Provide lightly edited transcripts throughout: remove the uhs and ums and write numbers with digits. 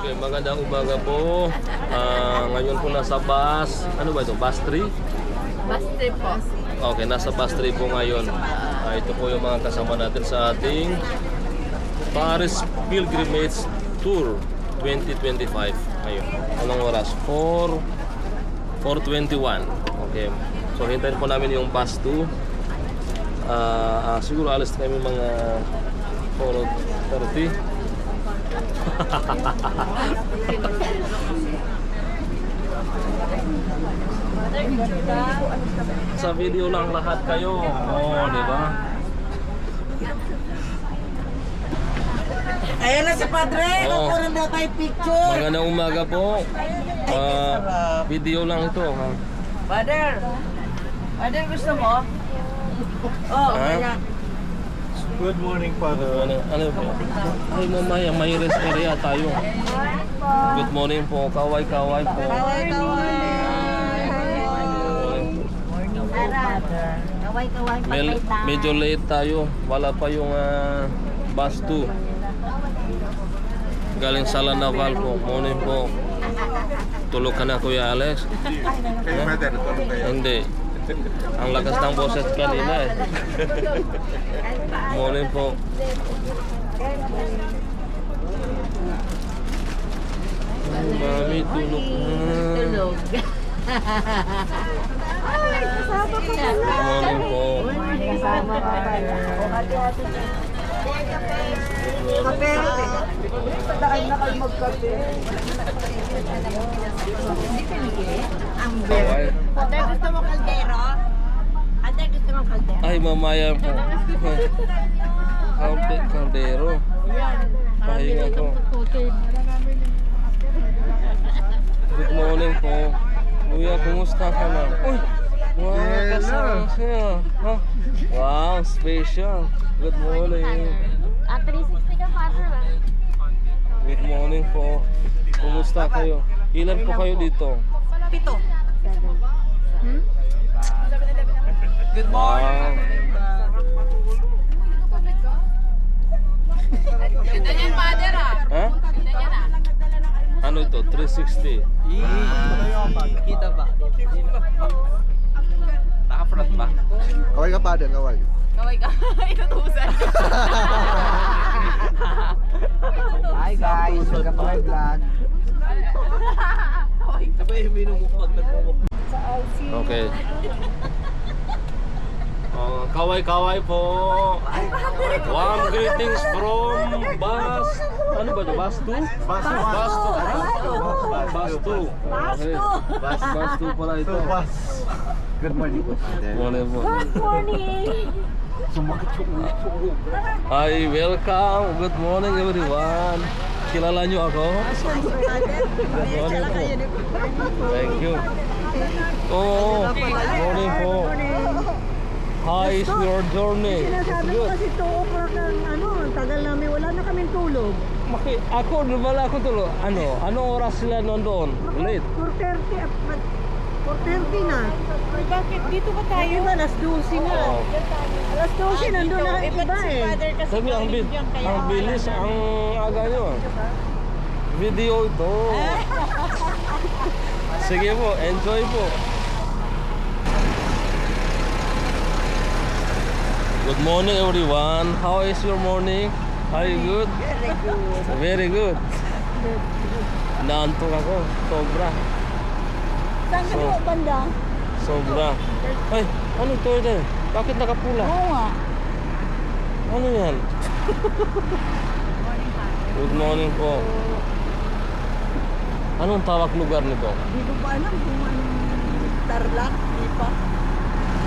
Okay, magandang umaga po. Ngayon po nasa bus. Ano ba ito? Bus 3? Bus trip po. Okay, nasa bus 3 po ngayon. Ito po yung mga kasama natin sa ating Paris Pilgrimage Tour 2025. Ngayon, anong oras? 4:21. Okay. So, hintayin po namin yung bus 2. Siguro alis na kami mga 4:30. Sa video lang lahat kayo. Oh, di ba? Ayan na si Padre, kukunin daw tayo picture. Magandang umaga po. Video lang ito. Ha? Father, Father gusto mo? Oh, Ha? Good morning, Father. Ano po? Ay, mamaya, may rest area tayo. Good morning po. Kaway-kaway po. Kaway-kaway. Kaway-kaway Medyo late tayo. Wala pa yung bus 2. Galing sa Lanaval po. Morning po. Tulog ka na, Kuya Alex? Kayo, Father, tulog kayo. Hindi. Ang lakas ng boses kanina eh. Morning po. Mami, tulog na. Tulog. Ay, kasama ka pala. Morning po. Kasama ka pala. Kape. Padaan na kayo magkape. Ang beer. Ate, gusto mo kaldero? Ate, gusto mo kaldero? Ay, mamaya po. Kaldero. Pahinga po. Good morning po. Kuya, kumusta ka na? Uy! Wow, kasama siya. Ha? Wow, special. Good morning. 360 ka, Father, ba? Good morning po. Kumusta kayo? Ilan po kayo dito? 7. Good morning. Ganda niyan, Father, ah. Ha? Ganda niyan, ah. Ano ito? 360. Kita ba? Naka-front ba? Kaway ka, Father, kaway. Kaway ka. Inutusan. Hi guys, welcome to my vlog. Okay. Kaway-kaway po. Warm greetings from bus. Ano ba ito? Bus 2? Bus 2. Okay. Bus 2 pala ito. Good morning po, Father. Morning po. Morning. Hi, welcome. Good morning everyone. Kilala nyo ako? Good morning po. Thank you. Oh, good morning po. How is your journey? Sinasabi ko kasi 2 o'clock ng tagal namin, wala na kaming tulog. Ako, wala akong tulog. Anong oras sila nandun? Late. 4:30 na. Bakit dito ba tayo? Diba, alas 12 na. Oo. Alas 12 nandun na ang iba eh. Sabi, ang bilis, ang aga nyo. Video ito. Sige po, enjoy po. Good morning everyone. How is your morning? Are you good? Very good. Naantok ako, sobra. Saan ka mo banda? Sobra. Ay, ano to ito? Bakit nakapula? Oo nga. Ano yan? Good morning po. Anong tawag lugar nito? Hindi ko pa alam kung anong Tarlac, di pa.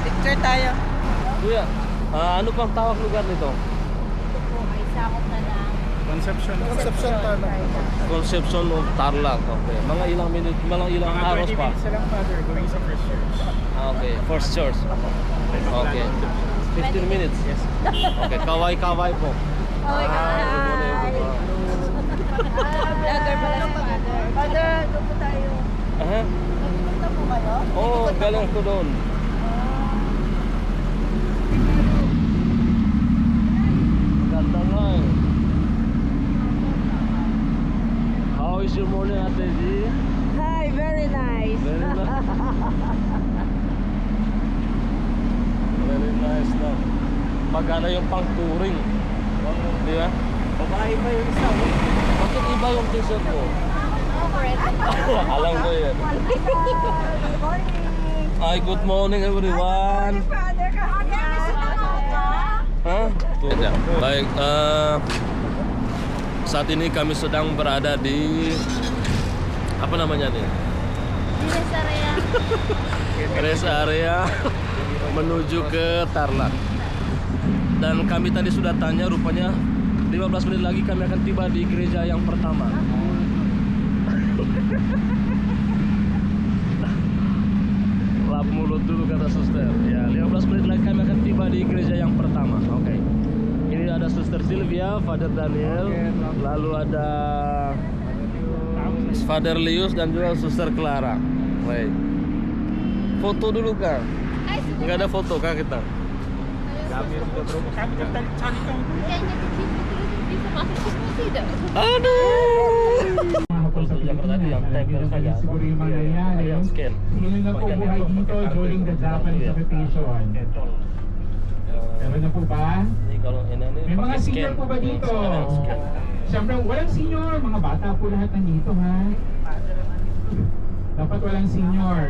Picture tayo. Kuya, ano pang tawag lugar nito? May sakot na lang. Conception Father. Conception of Tarlac. Okay. Mga ilang araws pa. lang, Father, going sa first church. Okay, first church. Okay. 15 minutes. Yes. Okay, kaway-kaway po. Kaway ka. Good morning, everyone. Vlogger pala si Father. Father, doon po tayo. Aha. Nagpunta po kayo? Oh, galing ko doon. Ganda nga eh. is your morning, Ate G? Hi, very nice. Very nice. Very nice na. Magana yung pang touring. Di ba? Babae pa yung isa. Bakit iba yung t-shirt mo? Alam ko yan. Hi, good morning everyone. Hah? Baik, saat ini kami sedang berada di apa namanya nih? Di rest area. Rest area menuju ke Tarlac. Dan kami tadi sudah tanya, rupanya 15 menit lagi kami akan tiba di gereja yang pertama. Lap mulut dulu kata suster. Ya, 15 menit lagi kami akan tiba di gereja yang pertama. Oke. Ini ada suster Sylvia, Father Daniel, lalu ada Father Lius dan juga suster Clara. Baik. Foto dulu Kang. Enggak ada foto Kang kita. Kami tertarik cari kamu. Kayaknya di situ terus bisa masuk semua tidak. Aduh. Foto Jakarta itu yang tempel saja. Siguro yung mangyayari. Yang scan. Sino na po buhay dito during the Japanese occupation? Meron na po ba? Ini kalau ini May mga pakai senior scan. po ba dito? Ada yang scan. Siyempre, walang senior. Mga bata po lahat nandito, ha? Dapat walang senior.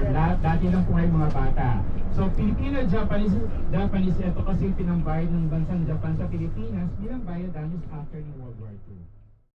Dati lang po kayo mga bata. So, Filipino-Japanese, ito kasi pinambayad ng bansang Japan sa Pilipinas bilang bayad dahil after ng World War II.